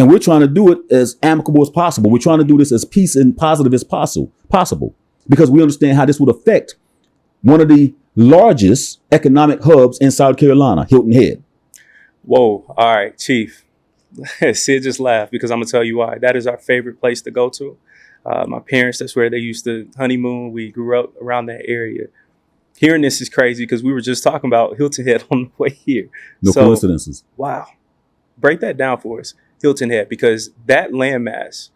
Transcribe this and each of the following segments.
And we're trying to do it as amicable as possible. We're trying to do this as peace and positive as possible, because we understand how this would affect one of the largest economic hubs in South Carolina, Hilton Head. Whoa. All right, Chief. Sid just laughed, because I'm going to tell you why. That is our favorite place to go to. My parents, that's where they used to honeymoon. We grew up around that area. Hearing this is crazy, because we were just talking about Hilton Head on the way here. No coincidences. Wow. Break that down for us, Hilton Head, because that landmass,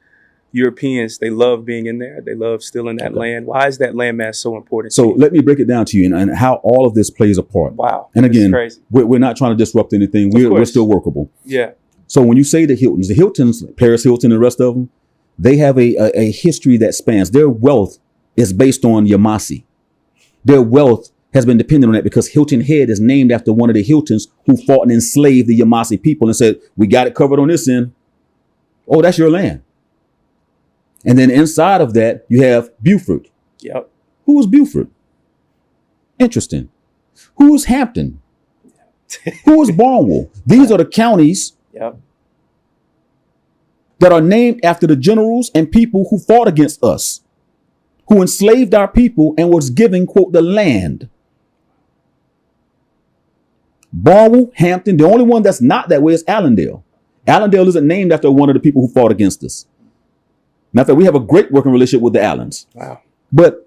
Europeans, they love being in there. They love stealing that land. Why is that landmass so important? So let me break it down to you and how all of this plays a part. Wow. And again, we're not trying to disrupt anything. We're still workable. Yeah. So when you say the Hiltons, Paris Hilton and the rest of them, they have a history that spans. Their wealth is based on Yamassee. Their wealth has been dependent on that, because Hilton Head is named after one of the Hiltons who fought and enslaved the Yamassee people and said, we got it covered on this end. Oh, that's your land. And then inside of that, you have Beaufort. Yep. Who was Beaufort? Interesting. Who was Hampton? Who was Barnwell? These are the counties that are named after the generals and people who fought against us, who enslaved our people and was given, quote, the land. Barnwell, Hampton, the only one that's not that way is Allendale. Allendale isn't named after one of the people who fought against us. Matter of fact, we have a great working relationship with the Allens. Wow. But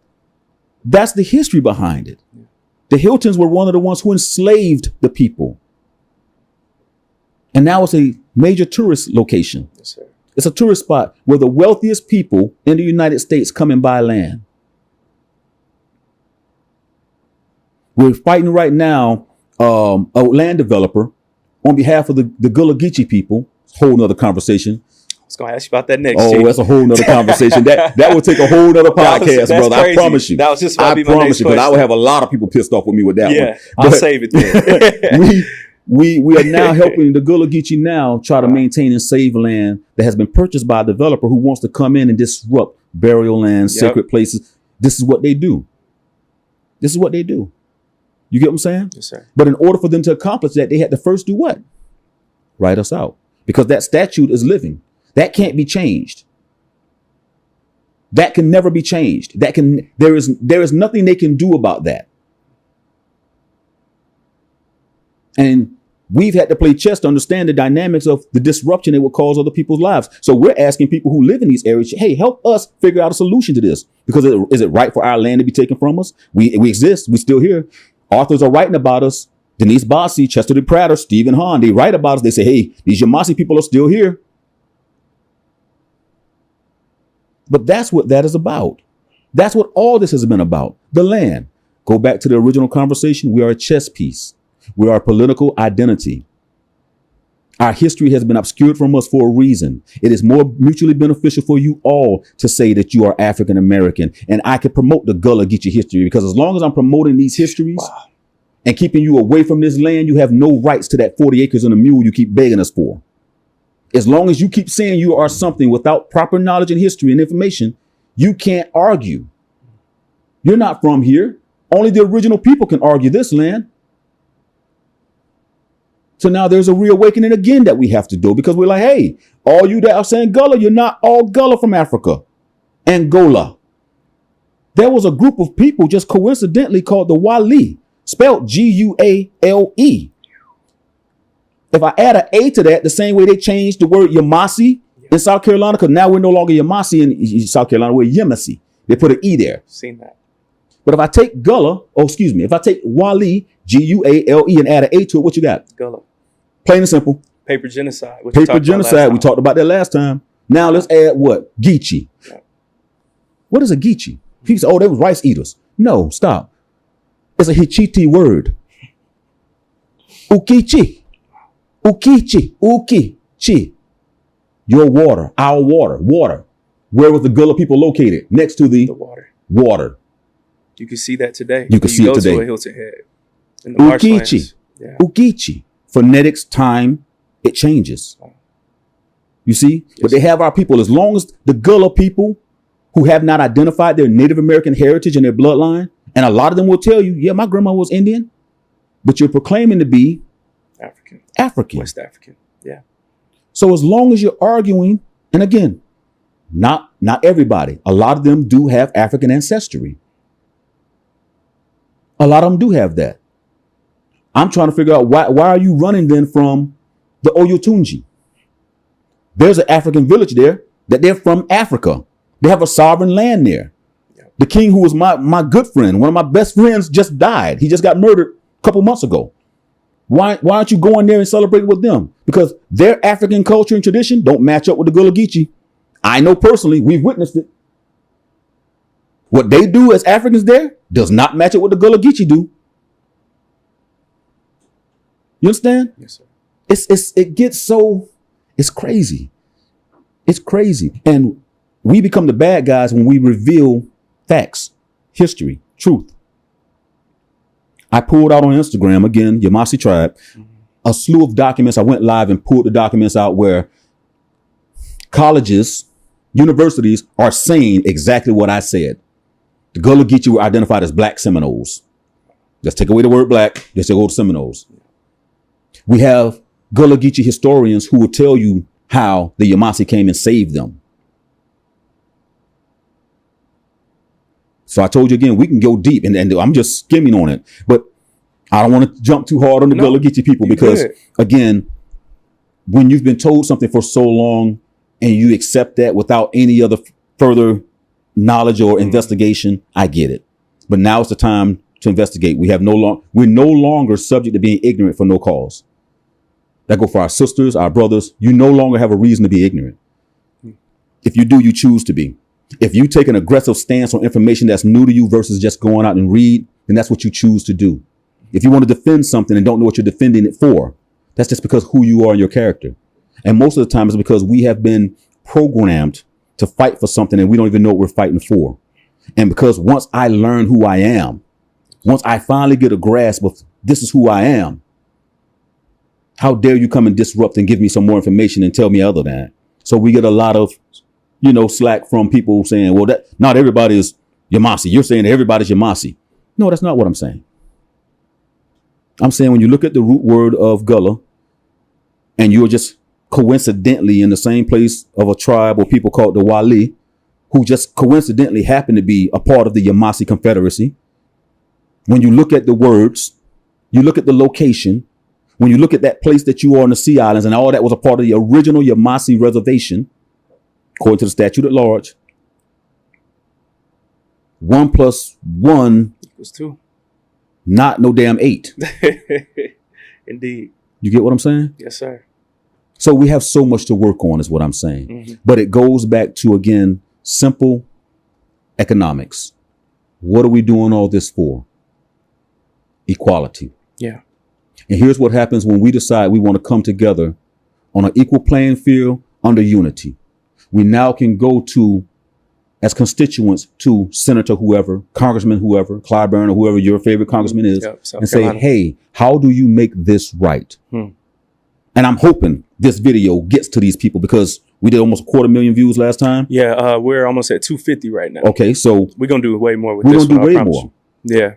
that's the history behind it. The Hiltons were one of the ones who enslaved the people. And now it's a major tourist location. Yes, sir. It's a tourist spot where the wealthiest people in the United States come and buy land. We're fighting right now a land developer on behalf of the Gullah Geechee people. Whole nother conversation. I was going to ask you about that next. Oh, Chief. That's a whole nother conversation. That will take a whole nother podcast, brother. Crazy. I promise you. That was just I promise you, because I would have a lot of people pissed off with me with that one. Yeah, I'll save it then. We are now helping the Gullah Geechee now try to maintain and save land that has been purchased by a developer who wants to come in and disrupt burial lands, sacred places. This is what they do. This is what they do. You get what I'm saying? Yes, sir. But in order for them to accomplish that, they had to first do what? Write us out. Because that statute is living. That can't be changed. That can never be changed. There is nothing they can do about that. And we've had to play chess to understand the dynamics of the disruption it will cause other people's lives. So we're asking people who live in these areas, hey, help us figure out a solution to this. Because is it right for our land to be taken from us? We exist. We're still here. Authors are writing about us. Denise Bossy, Chester D. Prater, Stephen Hahn, they write about us. They say, hey, these Yamassee people are still here. But that's what that is about. That's what all this has been about. The land. Go back to the original conversation. We are a chess piece. We are a political identity. Our history has been obscured from us for a reason. It is more mutually beneficial for you all to say that you are African American. And I can promote the Gullah Geechee history, because as long as I'm promoting these histories and keeping you away from this land, you have no rights to that 40 acres and a mule you keep begging us for. As long as you keep saying you are something without proper knowledge and history and information, you can't argue. You're not from here. Only the original people can argue this land. So now there's a reawakening again that we have to do, because we're like, hey, all you that are saying Gullah, you're not all Gullah from Africa. Angola. There was a group of people just coincidentally called the Wali, spelled G-U-A-L-E. If I add an A to that, the same way they changed the word Yamassee in South Carolina, because now we're no longer Yamassee in South Carolina, we're Yamassee. They put an E there. Seen that. But if I take Gullah, if I take Wali, G-U-A-L-E, and add an A to it, what you got? Gullah. Plain and simple. Paper genocide. Paper genocide. We talked about that last time. Now let's add what? Geechee. Yeah. What is a Geechee? People say, oh, they was rice eaters. No, stop. It's a Hichiti word. Ukichi. Ukichi. Ukichi. Your water. Our water. Water. Where was the Gullah people located? Next to the water. Water. You can see that today. You can see it today. To a Hilton Head. In the Ukichi. Yeah. Ukichi. Phonetics, time, it changes. You see? Yes. But they have our people. As long as the Gullah people who have not identified their Native American heritage and their bloodline, and a lot of them will tell you, yeah, my grandma was Indian, but you're proclaiming to be African. West African. Yeah. So as long as you're arguing, and again, not everybody, a lot of them do have African ancestry. A lot of them do have that. I'm trying to figure out why are you running then from the Oyotunji? There's an African village there that they're from Africa. They have a sovereign land there. The king, who was my good friend, one of my best friends, just died. He just got murdered a couple months ago. Why aren't you going there and celebrating with them? Because their African culture and tradition don't match up with the Gullah Geechee. I know personally, we've witnessed it. What they do as Africans there does not match up with the Gullah Geechee do. You understand? Yes, sir. It's crazy. It's crazy. And we become the bad guys when we reveal facts, history, truth. I pulled out on Instagram, again, Yamassee Tribe, a slew of documents. I went live and pulled the documents out where colleges, universities are saying exactly what I said. The Gullah Geechee were identified as Black Seminoles. Just take away the word black, just go to Seminoles. We have Gullah Geechee historians who will tell you how the Yamassee came and saved them. So I told you again, we can go deep, and I'm just skimming on it, but I don't want to jump too hard on the Gullah Geechee people because, again, when you've been told something for so long and you accept that without any other further knowledge or investigation, I get it. But now it's the time to investigate. We're no longer subject to being ignorant for no cause. That go for our sisters, our brothers. You no longer have a reason to be ignorant. If you do, you choose to be. If you take an aggressive stance on information that's new to you versus just going out and read, then that's what you choose to do. If you want to defend something and don't know what you're defending it for, that's just because who you are and your character. And most of the time it's because we have been programmed to fight for something and we don't even know what we're fighting for. And because once I learn who I am, once I finally get a grasp of this is who I am, how dare you come and disrupt and give me some more information and tell me other than that? So we get a lot of slack from people saying, well, that not everybody is Yamassee. You're saying everybody's Yamassee. No, that's not what I'm saying. I'm saying when you look at the root word of Gullah and you're just coincidentally in the same place of a tribe or people called the Wali, who just coincidentally happen to be a part of the Yamassee Confederacy. When you look at the words, you look at the location, when you look at that place that you are in the Sea Islands and all that was a part of the original Yamassee reservation, according to the statute at large, 1 + 1 equals 2. Not no damn 8. Indeed. You get what I'm saying? Yes, sir. So we have so much to work on is what I'm saying. Mm-hmm. But it goes back to, again, simple economics. What are we doing all this for? Equality. Yeah. And here's what happens when we decide we want to come together on an equal playing field under unity. We now can go to, as constituents, to Senator whoever, Congressman whoever, Clyburn or whoever your favorite congressman is, and say, hey, how do you make this right? And I'm hoping this video gets to these people because we did almost 250,000 views last time. Yeah, we're almost at 250 right now. Okay, so we're going to do way more with this. We're going to do way more. Yeah.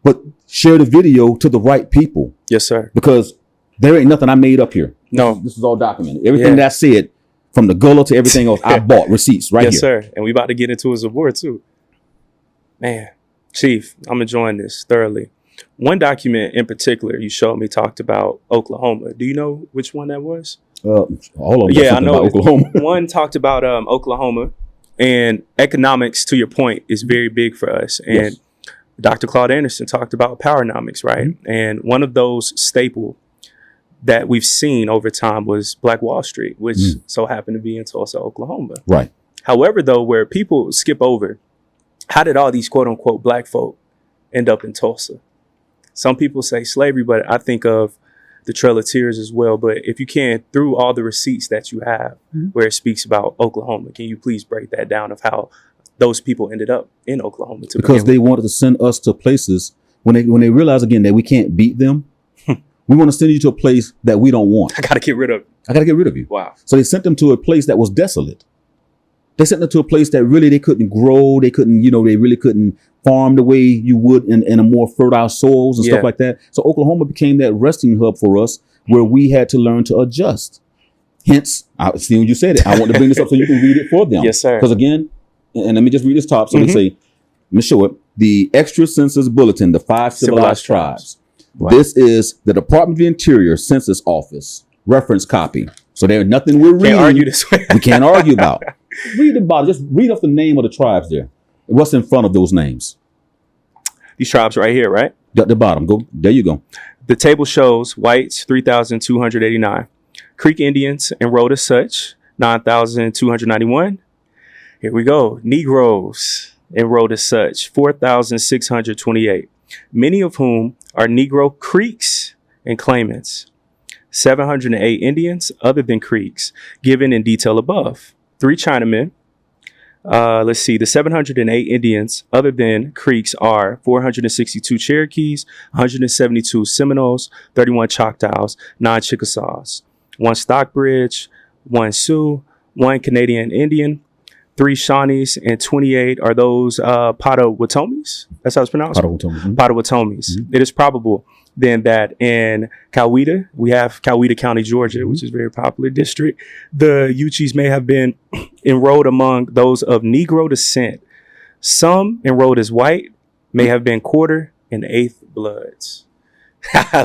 But share the video to the right people. Yes, sir. Because there ain't nothing I made up here. No. This is all documented. Everything that I said, from the Gullah to everything else, I bought receipts right here. Yes, sir. And we about to get into his award too. Man, Chief, I'm enjoying this thoroughly. One document in particular you showed me talked about Oklahoma. Do you know which one that was? All of them. Yeah, I know. Oklahoma. One talked about Oklahoma, and economics, to your point, is very big for us. And yes. Dr. Claude Anderson talked about powernomics, right? Mm-hmm. And one of those staple that we've seen over time was Black Wall Street, which so happened to be in Tulsa, Oklahoma. Right. However, though, where people skip over, how did all these quote unquote Black folk end up in Tulsa? Some people say slavery, but I think of the Trail of Tears as well. But if you can, through all the receipts that you have where it speaks about Oklahoma, can you please break that down of how those people ended up in Oklahoma? Because they wanted to send us to places when they realize again that we can't beat them. We want to send you to a place that we don't want. I got to get rid of you. I got to get rid of you. Wow. So they sent them to a place that was desolate. They sent them to a place that really they couldn't grow. They couldn't, they really couldn't farm the way you would in a more fertile soils and stuff like that. So Oklahoma became that resting hub for us where we had to learn to adjust. Hence, I see when you said it. I want to bring this up so you can read it for them. Yes, sir. Because again, and let me just read this top. So they say, let me show it. The Extra Census Bulletin, the 5 Civilized Tribes. Wow. This is the Department of the Interior Census Office reference copy. So there's nothing we're reading. Can't argue this way. We can't argue about. Read the bottom. Just read off the name of the tribes there. What's in front of those names? These tribes right here, right? The bottom. Go. There you go. The table shows whites 3,289, Creek Indians enrolled as such 9,291. Here we go. Negroes enrolled as such 4,628, many of whom are Negro Creeks and claimants. 708 Indians other than Creeks, given in detail above. 3 Chinamen. Let's see. The 708 Indians other than Creeks are 462 Cherokees, 172 Seminoles, 31 Choctaws, 9 Chickasaws, 1 Stockbridge, 1 Sioux, 1 Canadian Indian, 3 Shawnees, and 28 are those Potawatomis. That's how it's pronounced. Potawatomis. It is probable then that in Coweta, we have Coweta County, Georgia, which is a very popular district. The Geechees may have been enrolled among those of Negro descent. Some enrolled as white may have been quarter and eighth bloods.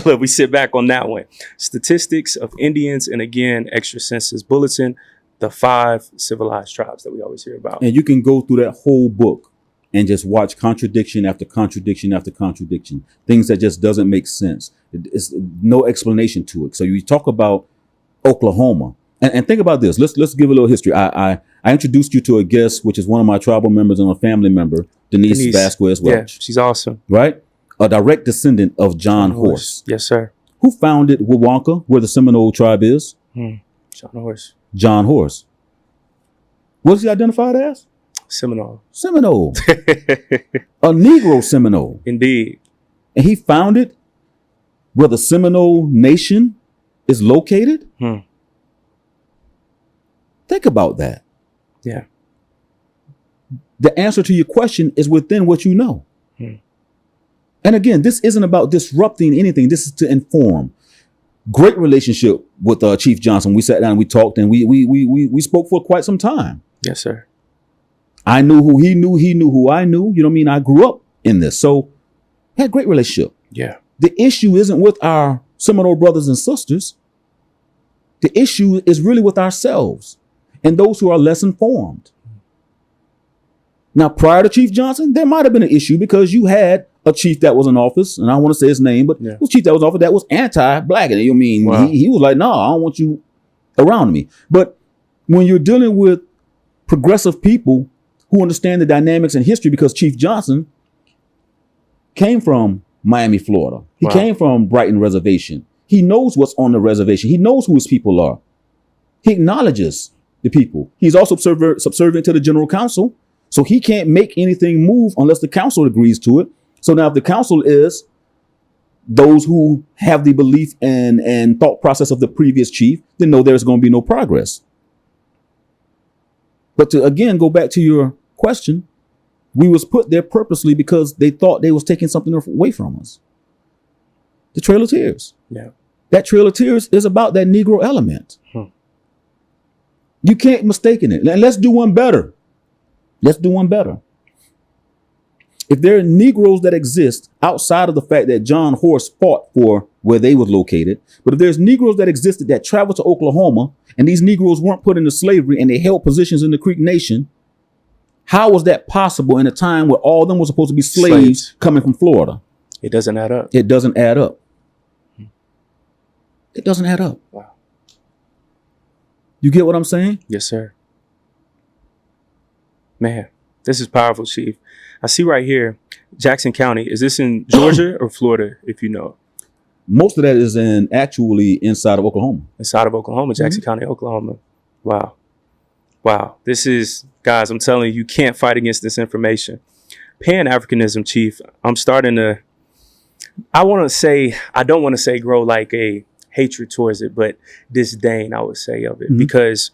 Look, we sit back on that one. Statistics of Indians, and again, Extra Census Bulletin, the 5 civilized tribes that we always hear about. And you can go through that whole book and just watch contradiction after contradiction after contradiction, things that just doesn't make sense. It's no explanation to it. So you talk about Oklahoma, and think about this. Let's give a little history. I introduced you to a guest, which is one of my tribal members and a family member, Denise Vasquez Welch. Yeah, she's awesome. Right? A direct descendant of John Horse. Yes, sir. Who founded Wawanka, where the Seminole tribe is? John Horse. John Horse. What is he identified as? Seminole. A Negro Seminole. Indeed. And he founded where the Seminole Nation is located. Think about that. Yeah. The answer to your question is within what you know. And again, this isn't about disrupting anything. This is to inform. Great relationship with Chief Johnson. We sat down and we talked, and we spoke for quite some time. Yes, sir. I knew who he knew. He knew who I knew. You know what I mean? I grew up in this. So had a great relationship. Yeah. The issue isn't with our Seminole brothers and sisters. The issue is really with ourselves and those who are less informed. Now, prior to Chief Johnson, there might have been an issue because you had a chief that was in office, and I don't want to say his name, but it was a chief that was in office that was anti-black. And you mean, he was like, no, I don't want you around me. But when you're dealing with progressive people who understand the dynamics and history, because Chief Johnson came from Miami, Florida. He came from Brighton Reservation. He knows what's on the reservation. He knows who his people are. He acknowledges the people. He's also subservient to the general council. So he can't make anything move unless the council agrees to it. So now if the council is those who have the belief and thought process of the previous chief, then no, there's going to be no progress. But to, again, go back to your question, we was put there purposely because they thought they was taking something away from us. The Trail of Tears. Yeah. That Trail of Tears is about that Negro element. You can't mistake it. And let's do one better. Let's do one better. If there are Negroes that exist outside of the fact that John Horse fought for where they was located, but if there's Negroes that existed that traveled to Oklahoma and these Negroes weren't put into slavery and they held positions in the Creek Nation, how was that possible in a time where all of them were supposed to be slaves coming from Florida? It doesn't add up. It doesn't add up. It doesn't add up. Wow. You get what I'm saying? Yes, sir. Man, this is powerful, Chief. I see right here, Jackson County. Is this in Georgia or Florida, if you know? Most of that is actually inside of Oklahoma. Inside of Oklahoma, Jackson County, Oklahoma. Wow. Wow. This is, guys, I'm telling you, you can't fight against this information. Pan-Africanism, Chief, I'm starting to, I don't want to say grow like a hatred towards it, but disdain, I would say, of it. Because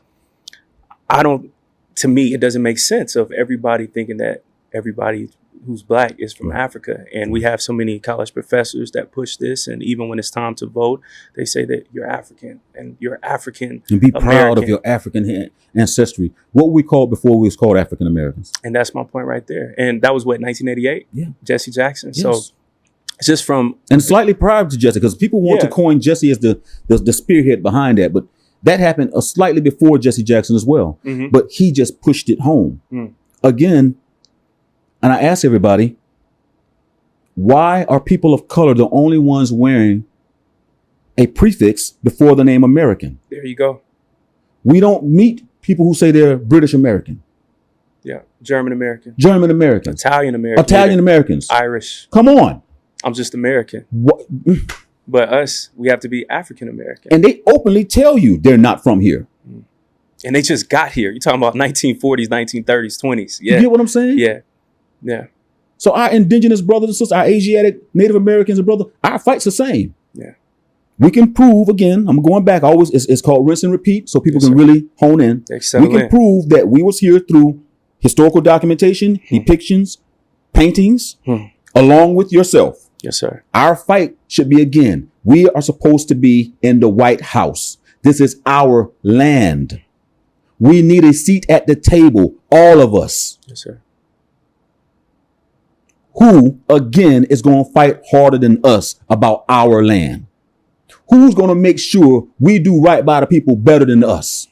to me, it doesn't make sense of everybody thinking that everybody who's black is from Africa. And we have so many college professors that push this. And even when it's time to vote, they say that you're African and you're African And be proud American. of your African ancestry. What we called before we was called African Americans. And that's my point right there. And that was what, 1988? Yeah. Jesse Jackson. Yes. So it's just from, And slightly prior to Jesse, because people want to Yeah. coin Jesse as the spearhead behind that. But that happened slightly before Jesse Jackson as well. Mhm. But he just pushed it home. Mm. Again, and I ask everybody, why are people of color the only ones wearing a prefix before the name American? there you go. We don't meet people who say they're British American, Yeah. German American, German Americans, Italian American, Italian Americans. Irish. Come on. I'm just American. What? But us, we have to be African American. And they openly tell you they're not from here. And they just got here. You're talking about 1940s, 1930s, 20s. You Yeah. get what I'm saying? Yeah. Yeah. So our indigenous brothers and sisters, our Asiatic Native Americans and brothers, our fight's the same. Yeah. We can prove, again, I'm going back always, it's called rinse and repeat so people Yes, can sir. really hone in. They settle We can in. prove that we was here through historical documentation, depictions, paintings, along with yourself. Yes, sir. Our fight should be, again, we are supposed to be in the White House. This is our land. We need a seat at the table, all of us. Yes, sir. Who, again, is going to fight harder than us about our land? Who's going to make sure we do right by the people better than us?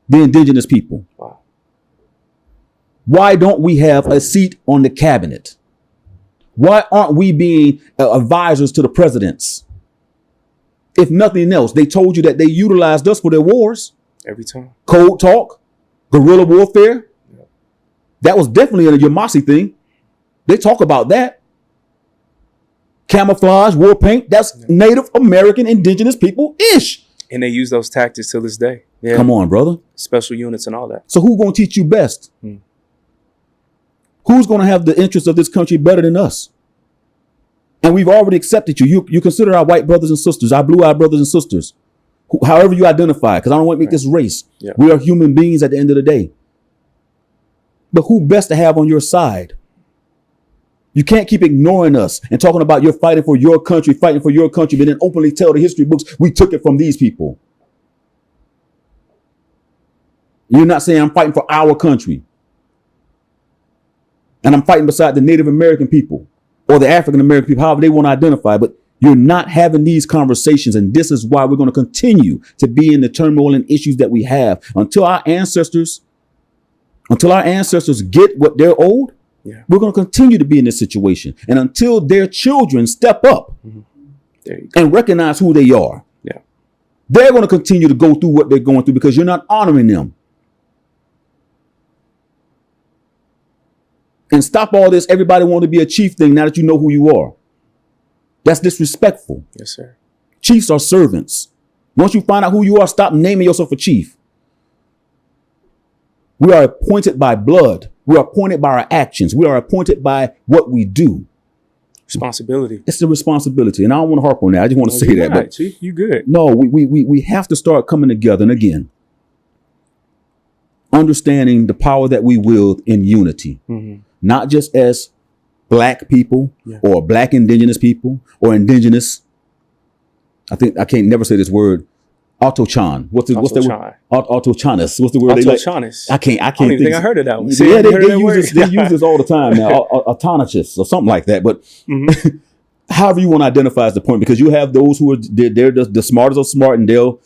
The indigenous people. Wow. Why don't we have a seat on the cabinet? Why aren't we being advisors to the presidents? If nothing else, they told you that they utilized us for their wars. Every time. Cold talk, guerrilla warfare. That was definitely a Yamassee thing. They talk about that. Camouflage, war paint. That's Native American indigenous people-ish. And they use those tactics till this day. Yeah. Come on, brother. Special units and all that. So who's going to teach you best? Hmm. Who's going to have the interests of this country better than us? And we've already accepted you. You consider our white brothers and sisters, our blue-eyed brothers and sisters, however you identify, because I don't want to make this race. Yeah. We are human beings at the end of the day. But who best to have on your side? You can't keep ignoring us and talking about you're fighting for your country, but then openly tell the history books, we took it from these people. You're not saying I'm fighting for our country. And I'm fighting beside the Native American people or the African American people, however they want to identify. But you're not having these conversations. And this is why we're going to continue to be in the turmoil and issues that we have until our ancestors get what they're owed. Yeah. We're going to continue to be in this situation. And until their children step up There you go. and recognize who they are, Yeah. they're going to continue to go through what they're going through because you're not honoring them. And stop all this. Everybody want to be a chief thing now that you know who you are. That's disrespectful. Yes, sir. Chiefs are servants. Once you find out who you are, stop naming yourself a chief. We are appointed by blood. We are appointed by our actions. We are appointed by what we do. Responsibility. It's the responsibility. And I don't want to harp on that. I just want to say you're that. not, But Chief. You good. no, we have to start coming together. And again, understanding the power that we wield in unity, not just as black people or black indigenous people or indigenous. I can't never say this word. Autochan. What's the word? Autochanis. What's the word? Autochanis. I can't don't even think I heard of that one. See, Yeah, have you heard of they that use word? this. They use this all the time now. Autonomous or something like that. But however you want to identify is the point, because you have those who are they're the smartest of smart, and they'll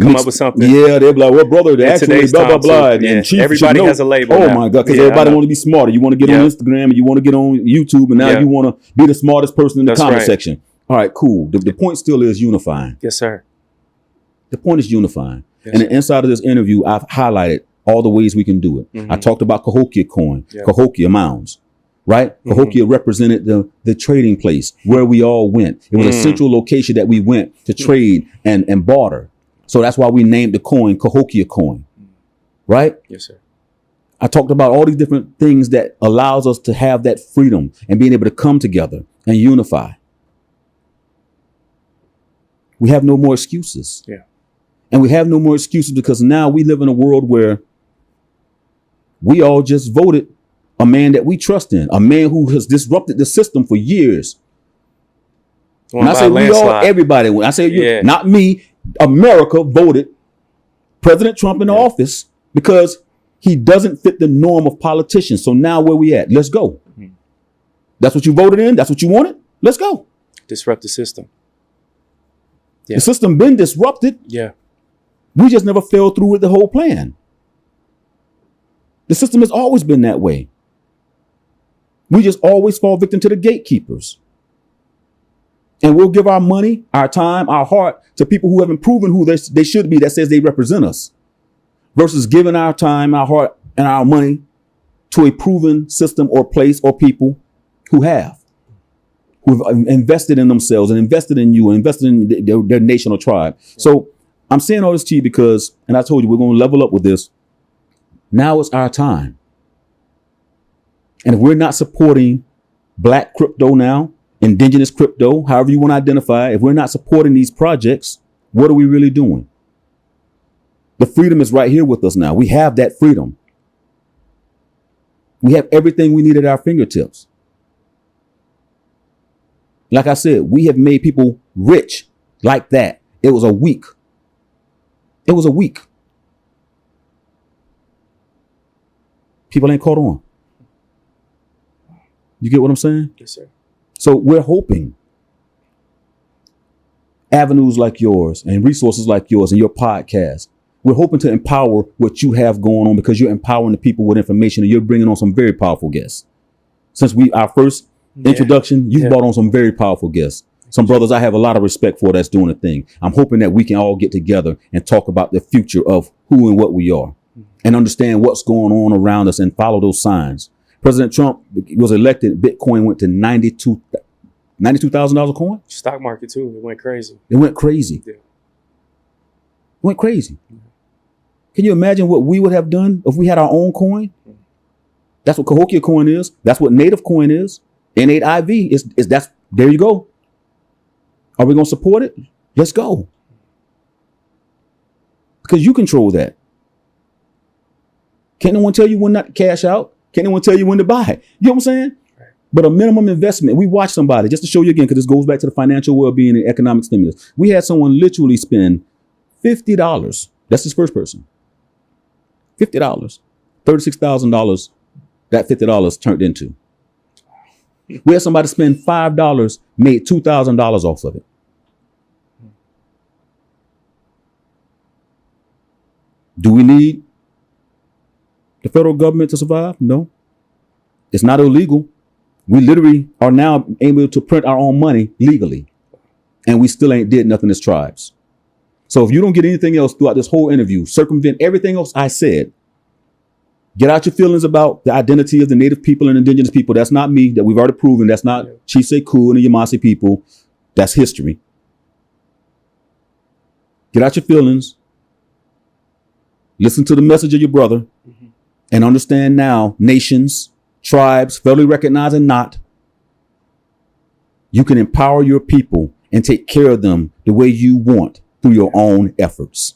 Come up with something. Yeah, they'll be like, well, brother, they In actually today's blah blah time, blah. too. And Yeah. Chief Everybody should know. has a label Oh now. my God, because Yeah, I everybody know. want to be smarter. You want to get on Instagram and you want to get on YouTube, and now you want to be the smartest person in the That's comment right. section. All right, cool. The point still is unifying. Yes, sir. The point is unifying. Yes, And sir. inside of this interview, I've highlighted all the ways we can do it. I talked about Cahokia Coin, Cahokia Mounds, right? Cahokia represented the trading place where we all went. It was a central location that we went to trade and barter. So that's why we named the coin Cahokia Coin, right? Yes, sir. I talked about all these different things that allows us to have that freedom and being able to come together and unify. We have no more excuses. Yeah. And we have no more excuses because now we live in a world where we all just voted a man that we trust in, a man who has disrupted the system for years. Won And I by say a we all, landslide. everybody. When I say you, Yeah. not me, America voted President Trump into office because he doesn't fit the norm of politicians. So now where we at? Let's go. That's what you voted in. That's what you wanted. Let's go. Disrupt the system. Yeah. The system been disrupted. Yeah. We just never fell through with the whole plan. The system has always been that way. We just always fall victim to the gatekeepers. And we'll give our money, our time, our heart to people who haven't proven who they should be, that says they represent us, versus giving our time, our heart, and our money to a proven system or place or people who've invested in themselves and invested in you and invested in their nation or tribe. So I'm saying all this to you because, and I told you, we're going to level up with this. Now it's our time. And if we're not supporting black crypto now, indigenous crypto, however you want to identify, if we're not supporting these projects, what are we really doing? The freedom is right here with us now. We have that freedom. We have everything we need at our fingertips. Like I said, we have made people rich like that. It was a week. It was a week. People ain't caught on. You get what I'm saying? Yes, sir. So we're hoping avenues like yours and resources like yours and your podcast, we're hoping to empower what you have going on because you're empowering the people with information and you're bringing on some very powerful guests. Since our first introduction, you've brought on some very powerful guests. Some brothers I have a lot of respect for that's doing a thing. I'm hoping that we can all get together and talk about the future of who and what we are and understand what's going on around us and follow those signs. President Trump was elected. Bitcoin went to $92,000 a coin. Stock market too. It went crazy. It went crazy. Yeah. It went crazy. Can you imagine what we would have done if we had our own coin? That's what Cahokia Coin is. That's what Native Coin is. N8IV is that's there you go. Are we going to support it? Let's go. Because you control that. Can't no one tell you when not to cash out? Can't no one tell you when to buy? You know what I'm saying? Right. But a minimum investment. We watched somebody, just to show you again, because this goes back to the financial well-being and economic stimulus. We had someone literally spend $50. That's his first person. $50. $36,000 that $50 turned into. We had somebody spend $5, made $2,000 off of it. Do we need the federal government to survive? No. It's not illegal. We literally are now able to print our own money legally. And we still ain't did nothing as tribes. So if you don't get anything else throughout this whole interview, circumvent everything else I said, get out your feelings about the identity of the Native people and indigenous people. That's not me, that we've already proven. That's not Chief Se'khu and the Yamassee people. That's history. Get out your feelings. Listen to the message of your brother and understand now nations, tribes, federally recognized and not. You can empower your people and take care of them the way you want through your own efforts.